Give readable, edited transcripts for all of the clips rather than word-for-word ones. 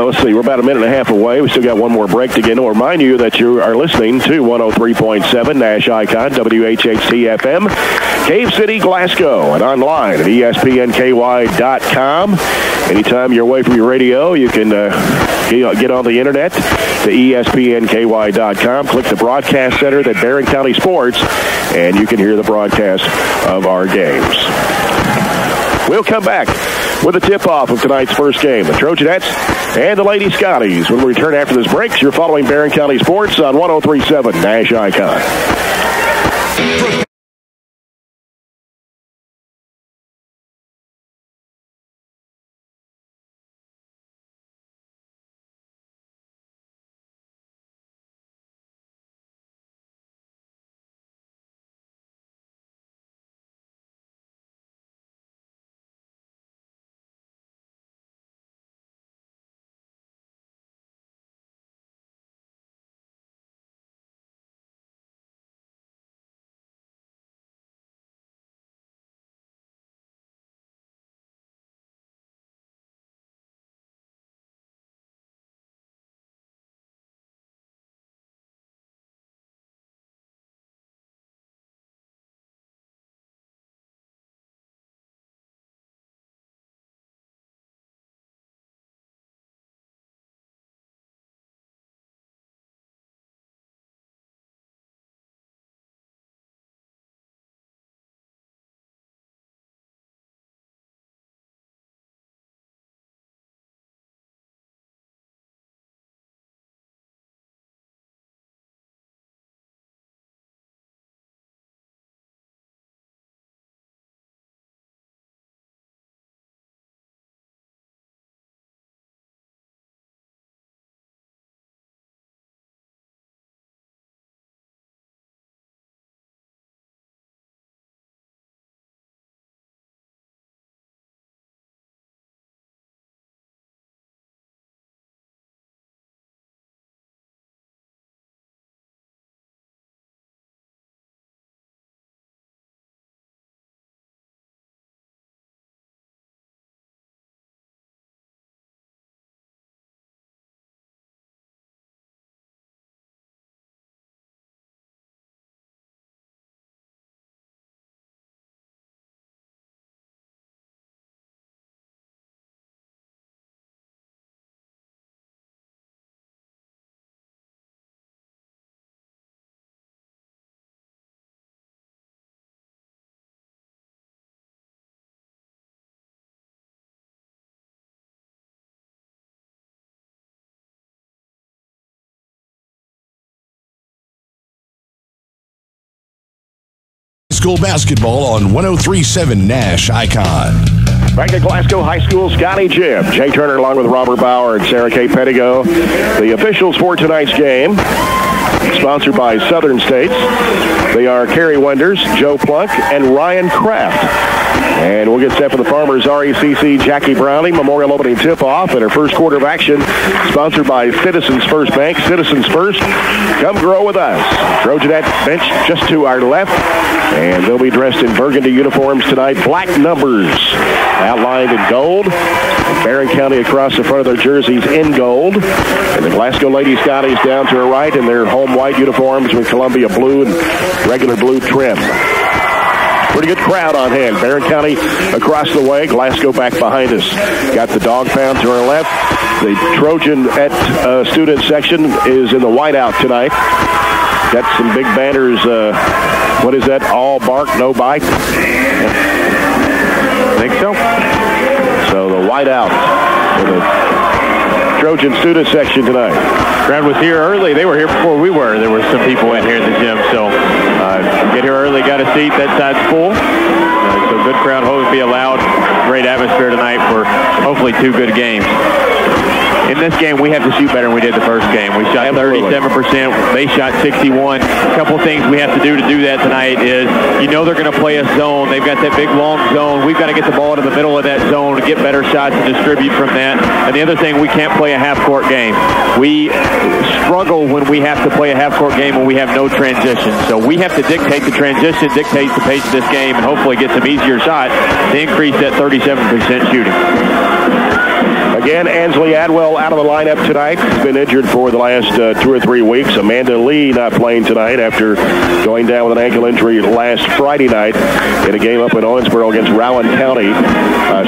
let's see, we're about a minute and a half away. We still got one more break to get in. I'll remind you that you are listening to 103.7 Nash Icon, WHHC FM, Cave City, Glasgow, and online at ESPNKY.com. Anytime you're away from your radio, you can get on the internet to ESPNKY.com. Click the broadcast center at Barren County Sports, and you can hear the broadcast of our games. We'll come back with a tip-off of tonight's first game, the Trojannettes and the Lady Scotties. When we return after this break, you're following Barren County Sports on 103.7 Nash Icon. School basketball on 103.7 Nash Icon. Back at Glasgow High School Scotty Gym. Jay Turner along with Robert Bauer and Sarah K. Pettigo. The officials for tonight's game, sponsored by Southern States. They are Kerry Wenders, Joe Plunk, and Ryan Kraft. And we'll get set for the Farmers RECC Jackie Browning Memorial Opening Tip-Off in our first quarter of action, sponsored by Citizens First Bank. Citizens First, come grow with us. Trojanette bench just to our left, and they'll be dressed in burgundy uniforms tonight. Black numbers outlined in gold. Barren County across the front of their jerseys in gold. And the Glasgow Lady Scotties down to her right in their home white uniforms with Columbia blue and regular blue trim. Pretty good crowd on hand. Barren County across the way. Glasgow back behind us. Got the dog pound to our left. The Trojanette student section is in the whiteout tonight. Got some big banners. What is that? All bark, no bite? I think so. So the whiteout for the Trojan student section tonight. Crowd was here early. They were here before we were. There were some people in here at the gym. So get here early, got a seat. That side's full. So good crowd. Hope to be allowed. Great atmosphere tonight for hopefully two good games. In this game, we have to shoot better than we did the first game. We shot 37%. They shot 61%. A couple things we have to do that tonight is, they're going to play a zone. They've got that big, long zone. We've got to get the ball to the middle of that zone to get better shots and distribute from that. And the other thing, we can't play a half-court game. We struggle when we have to play a half-court game when we have no transition. So we have to dictate the transition, dictate the pace of this game, and hopefully get some easier shots to increase that 37% shooting. Again, Ansley Adwell out of the lineup tonight. He's been injured for the last 2 or 3 weeks. Amanda Lee not playing tonight after going down with an ankle injury last Friday night in a game up in Owensboro against Rowan County.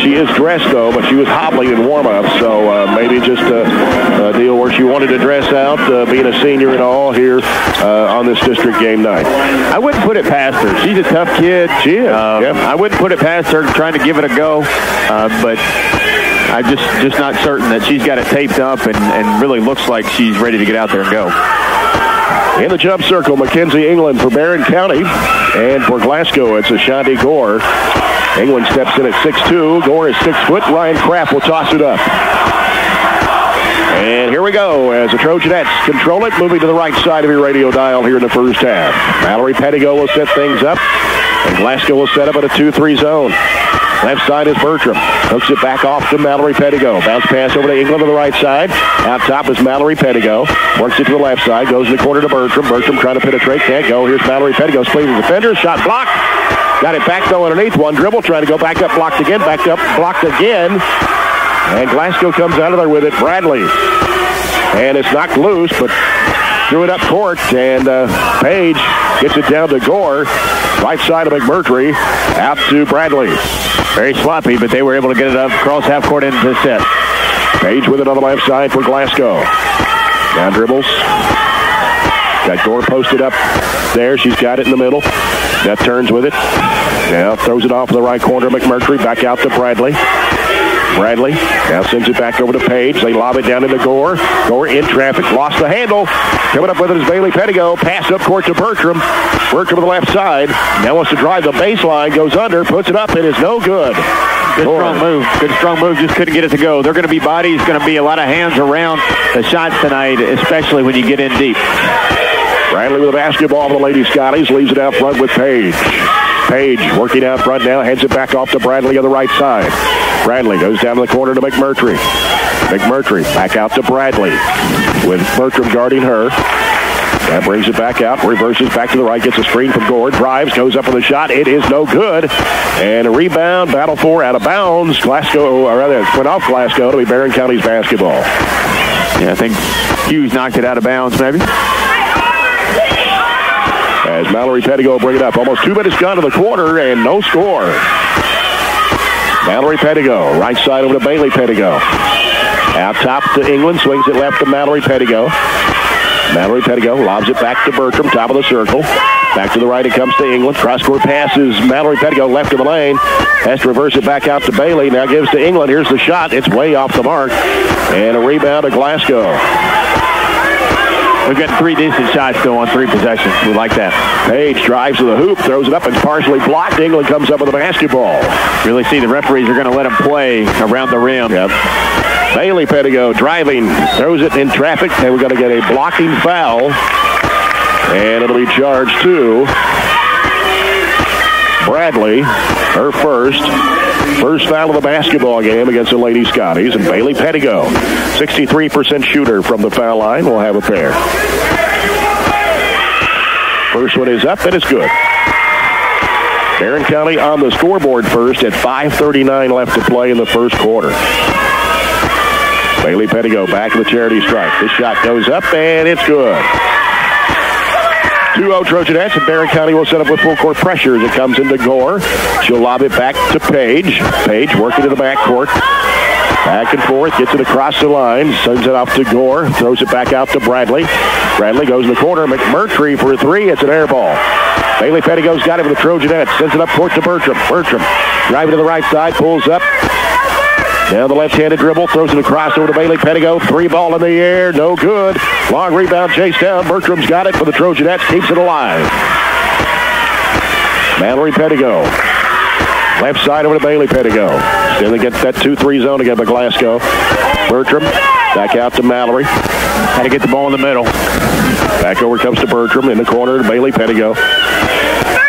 She is dressed, though, but she was hobbling in warm-up, so maybe just a deal where she wanted to dress out, being a senior and all here on this district game night. I wouldn't put it past her. She's a tough kid. She is. Yep. I wouldn't put it past her trying to give it a go, but I'm just not certain that she's got it taped up and really looks like she's ready to get out there and go. In the jump circle, Mackenzie England for Barren County, and for Glasgow, it's Ashanti Gore. England steps in at 6'2". Gore is 6 foot. Ryan Kraft will toss it up. And here we go as the Trojanettes control it, moving to the right side of your radio dial here in the first half. Mallory Pettigo will set things up, and Glasgow will set up at a 2-3 zone. Left side is Bertram. Hooks it back off to Mallory Pettigo. Bounce pass over to England on the right side. Out top is Mallory Pettigo. Works it to the left side. Goes in the corner to Bertram. Bertram trying to penetrate. Can't go. Here's Mallory Pettigo. Squeezes the defender. Shot blocked. Got it back, though, underneath. One dribble. Trying to go back up. Blocked again. Back up. Blocked again. And Glasgow comes out of there with it. Bradley. And it's knocked loose, but threw it up court. And Page gets it down to Gore. Right side of McMurtry. Out to Bradley. Very sloppy, but they were able to get it up across half court into the set. Page with it on the left side for Glasgow. Down dribbles. Got Gore posted up there. She's got it in the middle. That turns with it. Now throws it off to the right corner. McMurtry back out to Bradley. Bradley now sends it back over to Page. They lob it down into Gore. Gore in traffic. Lost the handle. Coming up with it is Bailey Pettigo. Pass up court to Bertram. Bertram on the left side. Now wants to drive the baseline. Goes under. Puts it up. It is no good. Good strong move. Good strong move. Just couldn't get it to go. They're going to be bodies. Going to be a lot of hands around the shots tonight, especially when you get in deep. Bradley with a basketball for the Lady Scotties. Leaves it out front with Page. Page working out front now. Heads it back off to Bradley on the right side. Bradley goes down to the corner to McMurtry. McMurtry back out to Bradley with Bertram guarding her. That brings it back out. Reverses back to the right. Gets a screen from Gore. Drives. Goes up with a shot. It is no good. And a rebound. Battle for out of bounds. Glasgow, or rather, it went off Glasgow to be Barren County's basketball. Yeah, I think Hughes knocked it out of bounds maybe. As Mallory Pettigo will bring it up. Almost 2 minutes gone to the quarter and no score. Mallory Pettigo. Right side over to Bailey Pettigo. Out top to England. Swings it left to Mallory Pettigo. Mallory Pettigo lobs it back to Bertram. Top of the circle. Back to the right it comes to England. Cross-court passes Mallory Pettigo left of the lane. Has to reverse it back out to Bailey. Now gives to England. Here's the shot. It's way off the mark. And a rebound to Glasgow. We've got 3 decent shots still on 3 possessions. We like that. Page drives to the hoop, throws it up, and partially blocked. England comes up with the basketball. Really see the referees are going to let them play around the rim. Yep. Bailey Pettigo driving, throws it in traffic, and we're going to get a blocking foul. And it'll be charged to Bradley, her first foul of the basketball game against the Lady Scotties. And Bailey Pettigo, 63% shooter from the foul line, will have a pair. First one is up, and it's good. Barren County on the scoreboard first at 5:39 left to play in the first quarter. Bailey Pettigo back in the charity stripe. This shot goes up, and it's good. 2-0 Trojanettes, and Barren County will set up with full court pressure as it comes into Gore. She'll lob it back to Page. Page working to the backcourt. Back and forth, gets it across the line, sends it off to Gore, throws it back out to Bradley. Bradley goes in the corner. McMurtry for 3. It's an air ball. Bailey Pettigo's got it with the Trojanettes. Sends it up court to Bertram. Bertram driving to the right side, pulls up. Now the left-handed dribble, throws it across over to Bailey Pettigo. 3 ball in the air, no good. Long rebound, chased down. Bertram's got it for the Trojanettes, keeps it alive. Mallory Pettigo. Left side over to Bailey Pettigo. Still against that 2-3 zone again by Glasgow. Bertram, back out to Mallory. Had to get the ball in the middle. Back over comes to Bertram in the corner to Bailey Pettigo.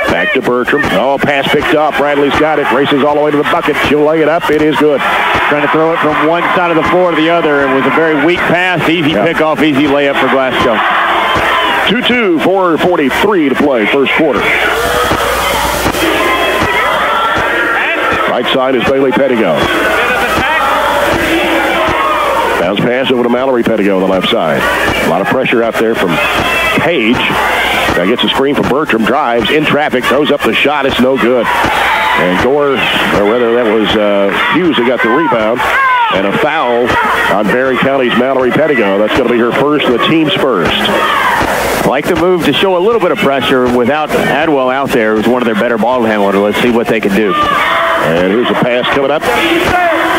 Back to Bertram. Oh, pass picked up. Bradley's got it. Races all the way to the bucket. She'll lay it up. It is good. Trying to throw it from one side of the floor to the other. It was a very weak pass. Easy pick-off, easy layup for Glasgow. 2-2, 4:43 to play, first quarter. Right side is Bailey Pettigo. pass over to Mallory Pettigo on the left side. A lot of pressure out there from Page. Now gets a screen from Bertram, drives in traffic, throws up the shot. It's no good. And Gore, or whether that was Hughes that got the rebound, and a foul on Barren County's Mallory Pettigo. That's going to be her first and the team's first. Like the move to show a little bit of pressure without Adwell out there. It was one of their better ball handlers. Let's see what they can do. And here's a pass coming up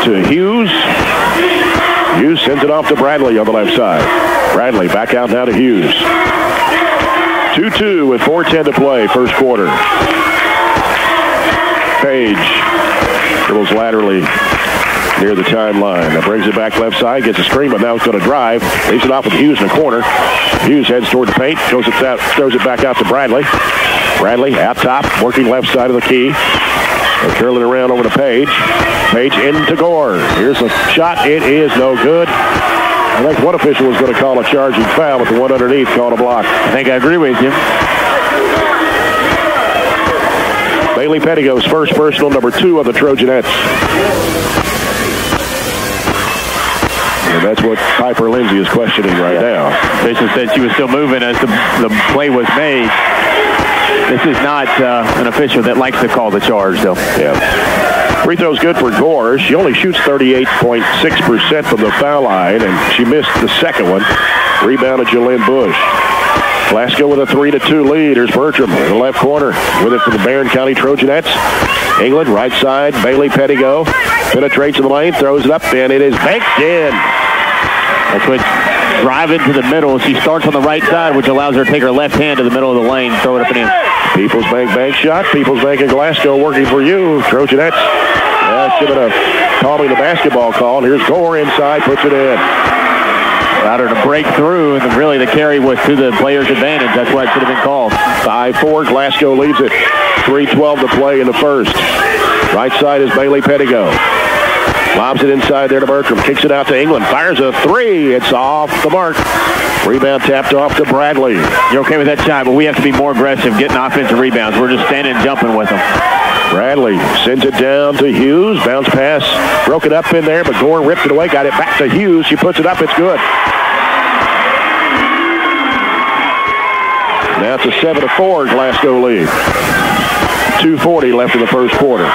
to Hughes. Hughes sends it off to Bradley on the left side. Bradley back out now to Hughes. 2-2 with 4:10 to play, first quarter. Page dribbles laterally near the timeline. Now brings it back left side, gets a screen, but now it's going to drive. Leaves it off with Hughes in the corner. Hughes heads toward the paint, throws it back out to Bradley. Bradley out top, working left side of the key. They're curling around over to Page. Page into Gore. Here's a shot. It is no good. I think one official was going to call a charging foul, but the one underneath called a block. I think I agree with you. Bailey Pettigo's first personal, number 2 of the Trojanettes. And that's what Piper Lindsay is questioning right now. Official said she was still moving as the play was made. This is not an official that likes to call the charge, though. Yeah. Free throw's good for Gore. She only shoots 38.6% from the foul line, and she missed the second one. Rebound to Jalen Bush. Glasgow with a 3-2 lead. Here's Bertram in the left corner with it for the Barren County Trojanettes. England, right side, Bailey Pettigo. Penetrates in the lane, throws it up, and it is banked in. That's what drive into the middle. She starts on the right side, which allows her to take her left hand to the middle of the lane, throw it up and in. People's Bank shot. People's Bank in Glasgow working for you. Trojanettes. Should have been calling the basketball call. And here's Gore inside, puts it in. Allowed her to break through, and really the carry was to the player's advantage. That's why it should have been called. 5-4. Glasgow leads it. 3:12 to play in the first. Right side is Bailey Pettigo. Lobs it inside there to Bertram. Kicks it out to England. Fires a 3. It's off the mark. Rebound tapped off to Bradley. You're okay with that shot, but we have to be more aggressive getting offensive rebounds. We're just standing and jumping with them. Bradley sends it down to Hughes. Bounce pass. Broke it up in there, but Gore ripped it away. Got it back to Hughes. She puts it up. It's good. Now it's a 7-4 Glasgow lead. 2:40 left in the first quarter.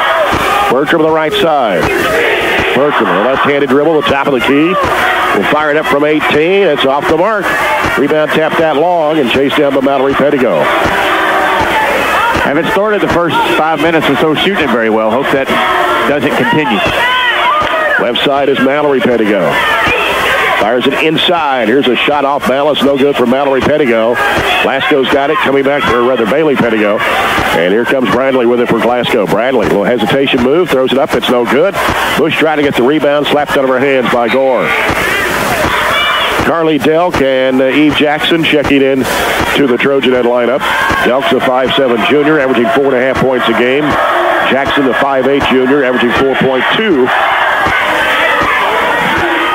Bertram on the right side. Bertram, a left-handed dribble, the top of the key. Will fire it up from 18. It's off the mark. Rebound tapped that long and chased down by Mallory Pettigo. Haven't started the first 5 minutes or so shooting it very well. Hope that doesn't continue. Left side is Mallory Pettigo. Fires it inside. Here's a shot off balance. No good for Mallory Pettigo. Glasgow's got it. Coming back, or rather Bailey Pettigo. And here comes Bradley with it for Glasgow. Bradley, little hesitation move. Throws it up. It's no good. Bush trying to get the rebound. Slapped out of her hands by Gore. Carly Delk and Eve Jackson checking in to the Trojanette lineup. Delk's a 5'7 junior, averaging 4.5 points a game. Jackson, the 5'8 junior, averaging 4.2.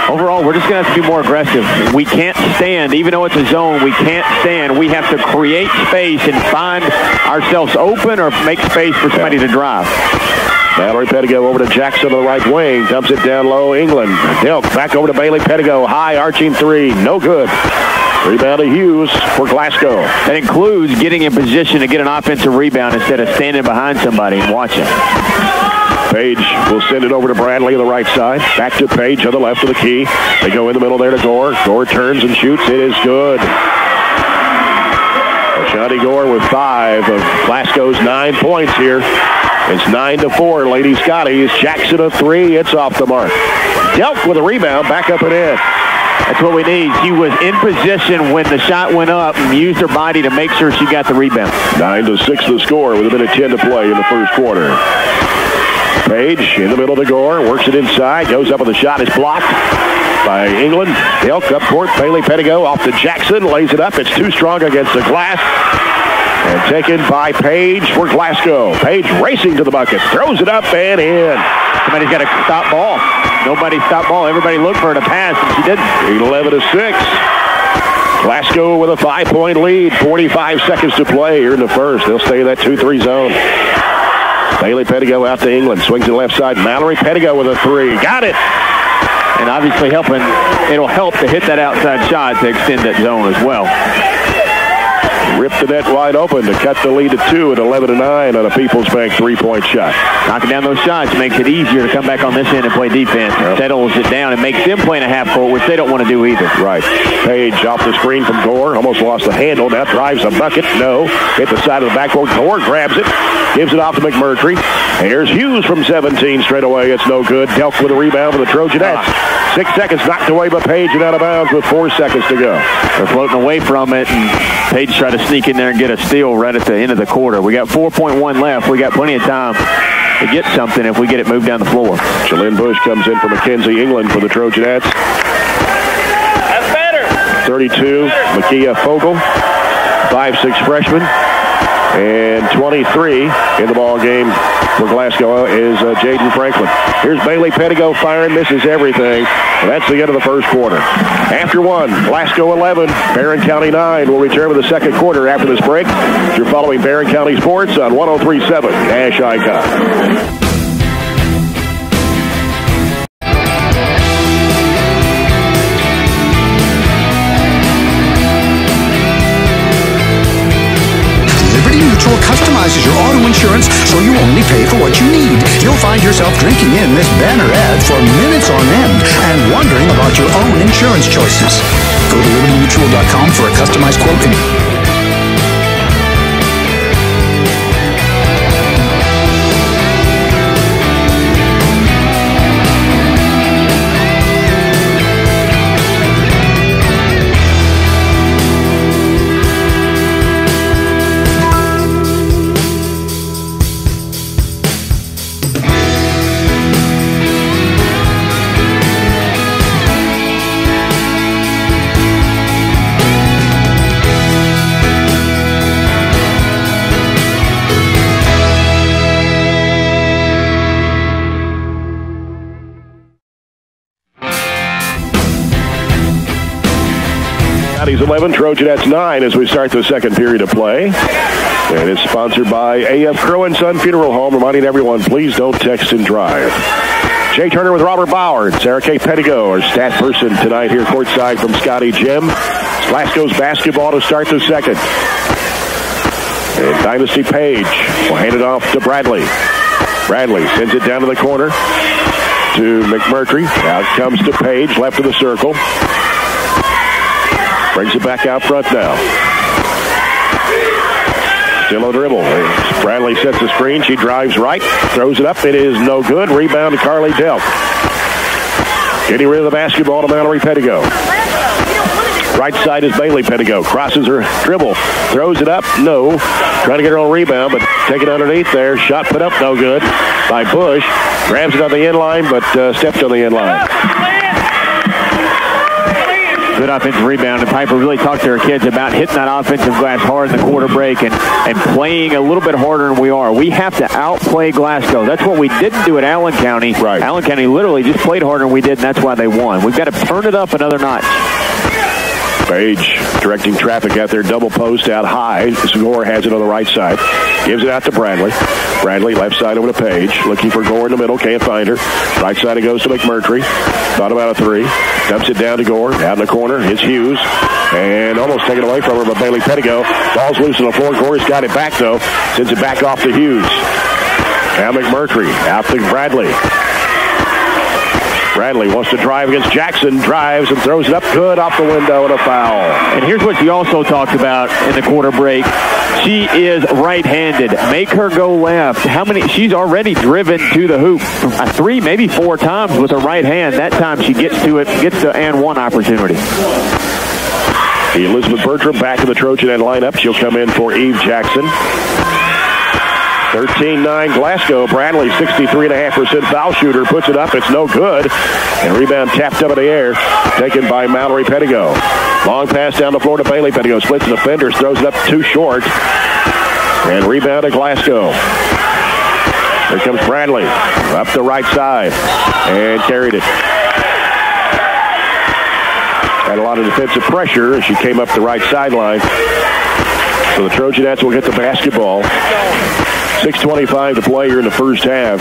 Overall, we're just going to have to be more aggressive. We can't stand, even though it's a zone, we can't stand. We have to create space and find ourselves open or make space for somebody to drive. Mallory Pettigo over to Jackson on the right wing. Dumps it down low, England. Delk back over to Bailey Pettigo. High arching 3. No good. Rebound to Hughes for Glasgow. That includes getting in position to get an offensive rebound instead of standing behind somebody and watching. Page will send it over to Bradley on the right side. Back to Page on the left of the key. They go in the middle there to Gore. Gore turns and shoots. It is good. Johnny Gore with 5 of Glasgow's 9 points here. It's 9-4, Lady Scotties. Jackson a 3. It's off the mark. Delk with a rebound. Back up and in. That's what we need. She was in position when the shot went up and used her body to make sure she got the rebound. 9-6 the score with a minute 10 to play in the first quarter. Page in the middle to Gore, works it inside, goes up with a shot, is blocked by England. Delk up court, Bailey Pettigo off to Jackson, lays it up, it's too strong against the glass. And taken by Page for Glasgow. Page racing to the bucket, throws it up and in. Somebody's got to stop ball. Nobody stopped ball, everybody looked for her to pass, and she didn't. 11-6. Glasgow with a 5-point lead, 45 seconds to play here in the first. They'll stay in that 2-3 zone. Bailey Pettigo out to England. Swings to the left side. Mallory Pettigo with a 3. Got it. and obviously it'll help to hit that outside shot to extend that zone as well. Ripped the net wide open to cut the lead to 2 at 11-9 on a People's Bank three-point shot. Knocking down those shots makes it easier to come back on this end and play defense. Yep. Settles it down and makes them play in a half court, which they don't want to do either. Right. Page off the screen from Gore. Almost lost the handle. Now drives a bucket. No. Hit the side of the backboard. Gore grabs it. Gives it off to McMurtry. Here's Hughes from 17 straight away. It's no good. Delk with a rebound for the Trojannettes. 6 seconds knocked away by Page and out of bounds with 4 seconds to go. They're floating away from it, and Page tried to sneak in there and get a steal right at the end of the quarter. We got 4.1 left. We got plenty of time to get something if we get it moved down the floor. Jalynn Bush comes in for Mackenzie England for the Trojanettes. That's better. 32, Makia Fogel, 5'6" freshman. And 23 in the ball game for Glasgow is Jaden Franklin. Here's Bailey Pettigo firing, misses everything. And that's the end of the first quarter. After 1, Glasgow 11, Barren County 9. We'll return with the second quarter after this break. You're following Barren County Sports on 103.7 Nash Icon. Customizes your auto insurance so you only pay for what you need. You'll find yourself drinking in this banner ad for minutes on end and wondering about your own insurance choices. Go to libertymutual.com for a customized quote. Scotties 11, Trojannettes 9 as we start the second period of play. And it's sponsored by A.F. Crow & Son Funeral Home, reminding everyone, please don't text and drive. Jay Turner with Robert Bauer and Sarah K. Pettigo, our stat person tonight here courtside from Scotty Gym. It's Glasgow's basketball to start the second. And Dynasty Page will hand it off to Bradley. Bradley sends it down to the corner to McMurtry. Out comes to Page, left of the circle. Brings it back out front now. Still a dribble. Bradley sets the screen. She drives right. Throws it up. It is no good. Rebound to Carly Delk. Getting rid of the basketball to Mallory Pettigo. Right side is Bailey Pettigo. Crosses her dribble. Throws it up. No. Trying to get her own rebound, but take it underneath there. Shot put up. No good by Bush. Grabs it on the end line, but stepped on the end line. Good offensive rebound, and Piper really talked to her kids about hitting that offensive glass hard in the quarter break and playing a little bit harder than we are. We have to outplay Glasgow. That's what we didn't do at Allen County. Right. Allen County literally just played harder than we did, and that's why they won. We've got to turn it up another notch. Page directing traffic out there, double post out high. Gore has it on the right side. Gives it out to Bradley. Bradley left side over to Page. Looking for Gore in the middle. Can't find her. Right side it goes to McMurtry. Thought about a three. Dumps it down to Gore. Out in the corner. It's Hughes. And almost taken away from her by Bailey Pettigo. Ball's loose on the floor. Gore's got it back though. Sends it back off to Hughes. Now McMurtry. Out to Bradley. Bradley wants to drive against Jackson, drives and throws it up good off the window and a foul. And here's what she also talked about in the quarter break. She is right-handed. Make her go left. How many? She's already driven to the hoop 3, maybe 4 times with her right hand. That time she gets to it, gets the and one opportunity. Elizabeth Bertram back in the Trojanette lineup. She'll come in for Eve Jackson. 13-9 Glasgow. Bradley, 63.5% foul shooter, puts it up. It's no good. And rebound tapped up in the air, taken by Mallory Pettigo. Long pass down the floor to Bailey Pettigo. Splits the defenders, throws it up too short. And rebound to Glasgow. Here comes Bradley up the right side and carried it. Had a lot of defensive pressure as she came up the right sideline. So the Trojanettes will get the basketball. 6:25 to play here in the first half.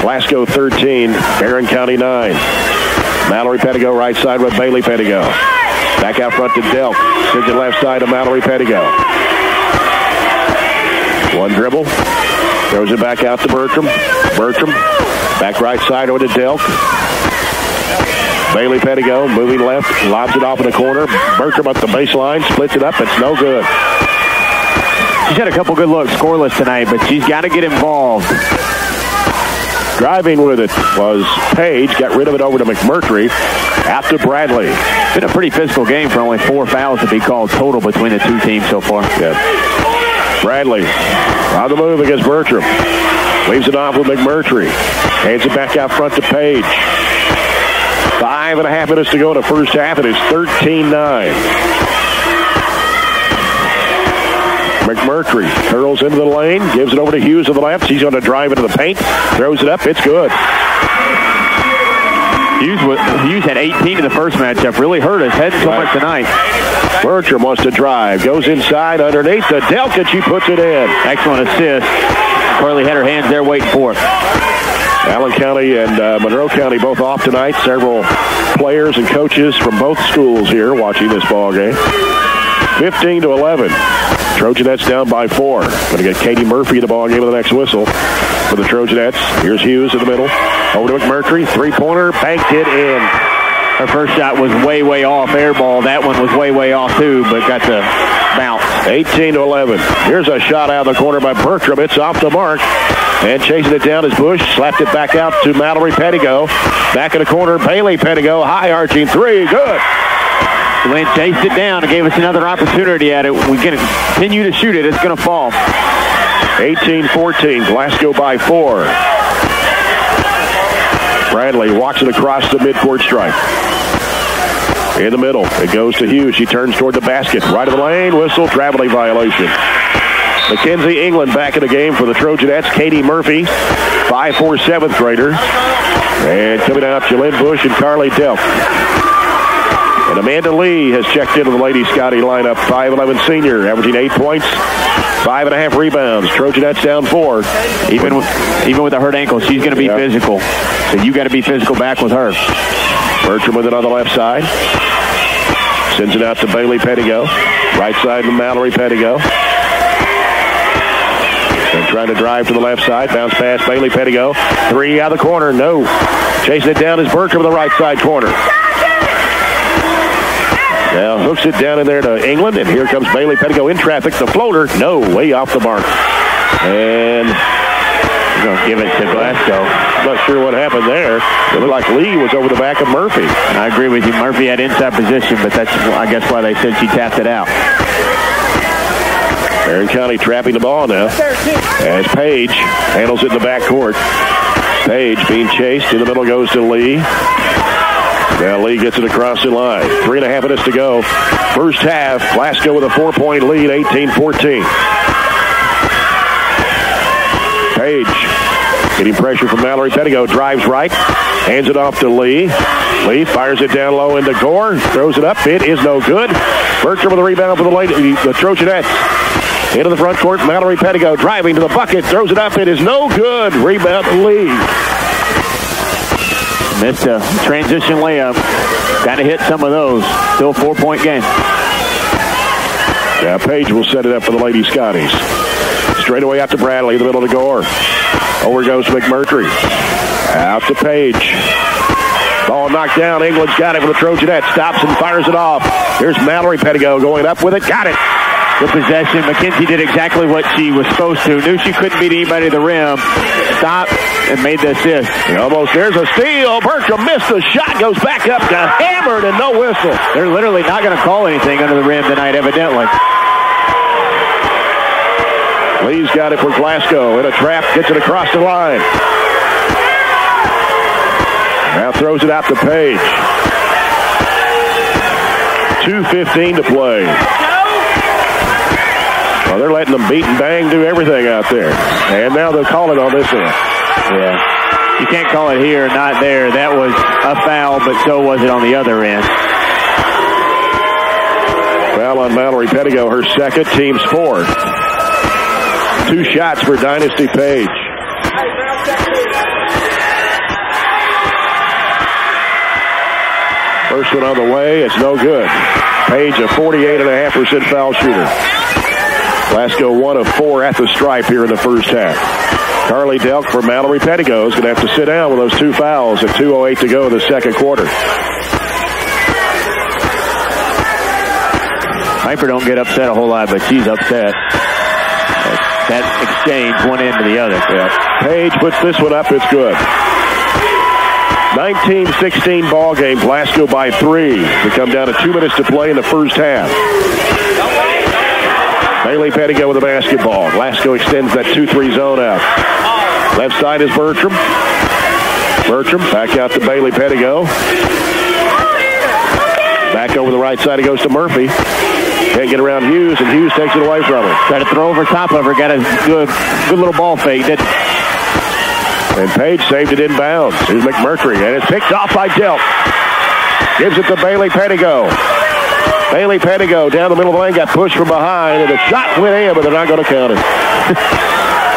Glasgow 13, Barren County 9. Mallory Pettigo right side with Bailey Pettigo. Back out front to Delk. Sends it left side to Mallory Pettigo. One dribble. Throws it back out to Bertram. Bertram back right side over to Delk. Bailey Pettigo moving left. Lobs it off in the corner. Bertram up the baseline. Splits it up. It's no good. She's had a couple good looks scoreless tonight, but she's got to get involved. Driving with it was Page. Got rid of it over to McMurtry. Out to Bradley. Been a pretty physical game for only 4 fouls to be called total between the two teams so far. Yeah. Bradley on the move against Bertram. Leaves it off with McMurtry. Hands it back out front to Page. 5.5 minutes to go in the first half. It is 13-9. McMurtry curls into the lane, gives it over to Hughes to the left. He's going to drive into the paint, throws it up. It's good. Hughes had 18 in the first matchup. Really hurt us heading so much tonight. Bertram wants to drive. Goes inside underneath the Delk, and she puts it in. Excellent assist. Carly had her hands there waiting for it. Allen County and Monroe County both off tonight. Several players and coaches from both schools here watching this ball game. 15-11. Trojanettes down by 4. Going to get Katie Murphy the ball game of the next whistle for the Trojanettes. Here's Hughes in the middle. Over to McMurtry. Three-pointer. Banked it in. Her first shot was way off. Air ball. That one was way off too, but got the bounce. 18-11. Here's a shot out of the corner by Bertram. It's off the mark. And chasing it down is Bush. Slapped it back out to Mallory Pettigo. Back in the corner, Bailey Pettigo. High arching three. Good. Lynn chased it down and gave us another opportunity at it. We're going to continue to shoot it. It's going to fall. 18-14. Glasgow by 4. Bradley walks it across the midcourt stripe. In the middle. It goes to Hughes. She turns toward the basket. Right of the lane. Whistle. Traveling violation. Mackenzie England back in the game for the Trojanettes. Katie Murphy, 5'4", 7th grader. And coming out, Jalynn Bush and Carly Delk. And Amanda Lee has checked into the Lady Scotty lineup. 5'11" senior, averaging 8 points, 5.5 rebounds. Trojanettes down 4. Even with a hurt ankle, she's going to be physical. So you got to be physical back with her. Bertram with it on the left side. Sends it out to Bailey Pettigo. Right side to Mallory Pettigo. And trying to drive to the left side. Bounce pass, Bailey Pettigo. 3 out of the corner. No. Chasing it down is Bertram in the right side corner. Now hooks it down in there to England. And here comes Bailey Pettigo in traffic. The floater. No. Way off the mark. And we're going to give it to Glasgow. Not sure what happened there. It looked like Lee was over the back of Murphy. I agree with you. Murphy had inside position, but that's, I guess, why they said she tapped it out. Barren County trapping the ball now as Page handles it in the backcourt. Page being chased. In the middle goes to Lee. Now Lee gets it across the line. 3.5 minutes to go. First half. Glasgow with a 4-point lead, 18-14. Page getting pressure from Mallory Pettigo. Drives right. Hands it off to Lee. Lee fires it down low into Gore. Throws it up. It is no good. Bertram with the rebound for the Trojanettes. Into the front court, Mallory Pettigo driving to the bucket, throws it up. It is no good. Rebound to Lee. Missed a transition layup. Got to hit some of those. Still a 4-point game. Yeah, Page will set it up for the Lady Scotties. Straight away out to Bradley, in the middle to Gore. Over goes McMurtry. Out to Page. Ball knocked down. England's got it for the Trojanettes. Stops and fires it off. Here's Mallory Pettigo going up with it. Got it. Good possession. Mackenzie did exactly what she was supposed to. Knew she couldn't beat anybody to the rim. Stopped and made the assist. Almost there's a steal. Bertram missed the shot. Goes back up. Got hammered and no whistle. They're literally not going to call anything under the rim tonight, evidently. Lee's got it for Glasgow. In a trap. Gets it across the line. Now throws it out to Page. 2:15 to play. Well, they're letting them beat and bang, do everything out there. And now they'll call it on this end. Yeah. You can't call it here, not there. That was a foul, but so was it on the other end. Foul on Mallory Pettigo, her second, team's 4. 2 shots for Dynasty Page. First one on the way. It's no good. Page, a 48.5% foul shooter. Glasgow 1 of 4 at the stripe here in the first half. Carly Delk for Mallory Pettigo is going to have to sit down with those 2 fouls at 2:08 to go in the second quarter. Piper don't get upset a whole lot, but she's upset. That exchange one end to the other. Yeah. Page puts this one up. It's good. 19-16 ball game. Glasgow by 3. We come down to 2 minutes to play in the first half. Bailey Pettigo with the basketball. Glasgow extends that 2-3 zone out. Left side is Bertram. Bertram back out to Bailey Pettigo. Back over the right side, it goes to Murphy. Can't get around Hughes, and Hughes takes it away from her. Try to throw over top of her. Got a good little ball fake. And Page saved it inbounds. Here's McMurtry, and it's picked off by Delk. Gives it to Bailey Pettigo. Bailey Pettigo down the middle of the lane, got pushed from behind, and the shot went in, but they're not going to count it.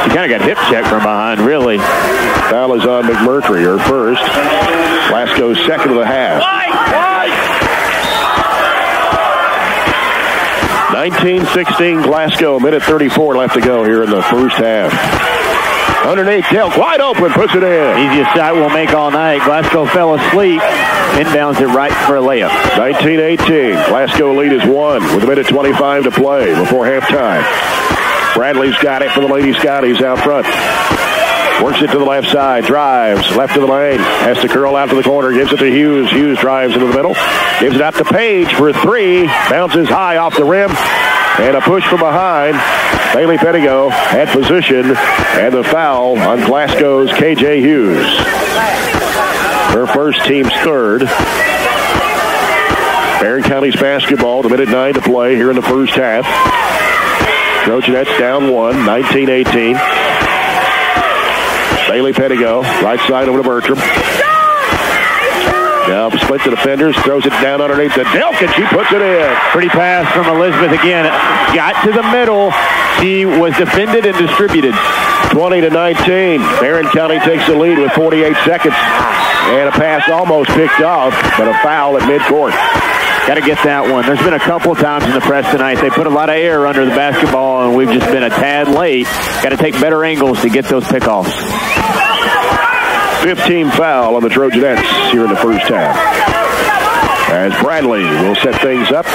She kind of got hip checked from behind, really. Foul is on McMurtry, her first. Glasgow's second of the half. 19-16 Glasgow, minute 34 left to go here in the first half. Underneath, Delk wide open, puts it in. Easiest shot we'll make all night. Glasgow fell asleep. Inbounds it right for a layup. 19-18. Glasgow lead is 1 with a minute 25 to play before halftime. Bradley's got it for the Lady Scotties out front. Works it to the left side. Drives left of the lane. Has to curl out to the corner. Gives it to Hughes. Hughes drives into the middle. Gives it out to Page for 3. Bounces high off the rim. And a push from behind. Bailey Pettigo at position. And the foul on Glasgow's KJ Hughes. Her first, team's third. Barren County's basketball. The minute 9 to play here in the first half. Trojannettes down 1. 19-18. Bailey Pettigo, right side over to Bertram. Now split the defenders, throws it down underneath the Delk, and she puts it in. Pretty pass from Elizabeth again. Got to the middle. She was defended and distributed. 20-19. Barren County takes the lead with 48 seconds. And a pass almost picked off, but a foul at midcourt. Got to get that one. There's been a couple times in the press tonight. They put a lot of air under the basketball, and we've just been a tad late. Got to take better angles to get those pickoffs. 15 foul on the Trojanettes here in the first half. As Bradley will set things up.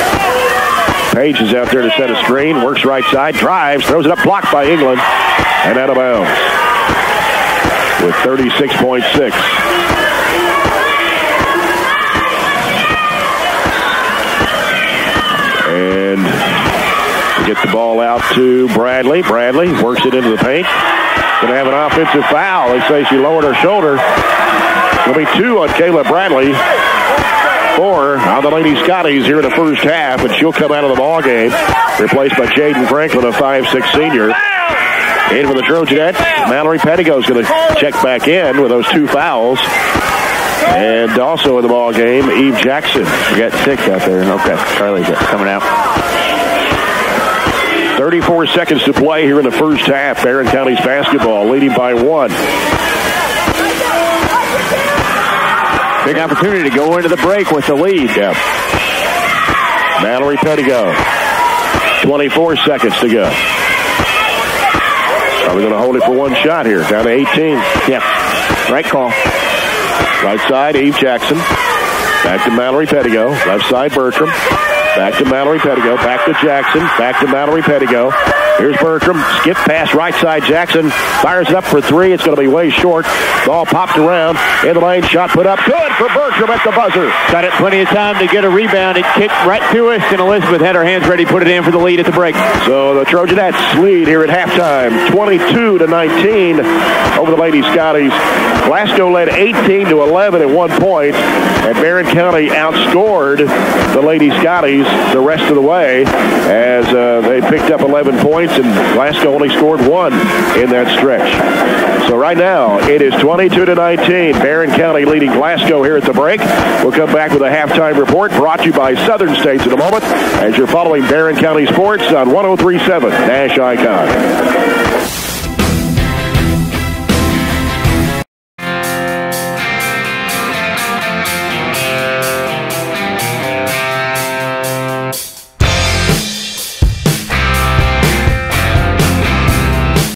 Page is out there to set a screen. Works right side. Drives. Throws it up. Blocked by England. And out of bounds. With 36.6. And get the ball out to Bradley. Bradley works it into the paint. Going to have an offensive foul. They say she lowered her shoulder. It'll be 2 on Kayla Bradley. 4 on the Lady Scotties here in the first half, and she'll come out of the ball game, replaced by Jaden Franklin, a 5'6" senior. In for the Trojanettes, Mallory Pettigo is going to check back in with those 2 fouls. And also in the ball game, Eve Jackson. We got 6 out there. Okay, Charlie's coming out. 34 seconds to play here in the first half. Barren County's basketball leading by 1. Big opportunity to go into the break with the lead. Yeah. Mallory Pettigo. 24 seconds to go. Are we going to hold it for 1 shot here? Down to 18. Yeah. Right call. Right side, Eve Jackson. Back to Mallory Pettigo. Left side, Bertram. Back to Mallory Pettigo. Back to Jackson. Back to Mallory Pettigo. Here's Bertram. Skip pass right side. Jackson fires it up for 3. It's going to be way short. Ball popped around. In the lane. Shot put up. Good for Bertram at the buzzer. Got it plenty of time to get a rebound. It kicked right to us, and Elizabeth had her hands ready, put it in for the lead at the break. So the Trojanettes lead here at halftime. 22-19 over the Lady Scotties. Glasgow led 18-11 at 1 point. And Barren County outscored the Lady Scotties the rest of the way as they picked up 11 points, and Glasgow only scored 1 in that stretch. So right now, it is 22-19. Barren County leading Glasgow here at the break. We'll come back with a halftime report brought to you by Southern States in a moment as you're following Barren County Sports on 103.7 Nash Icon.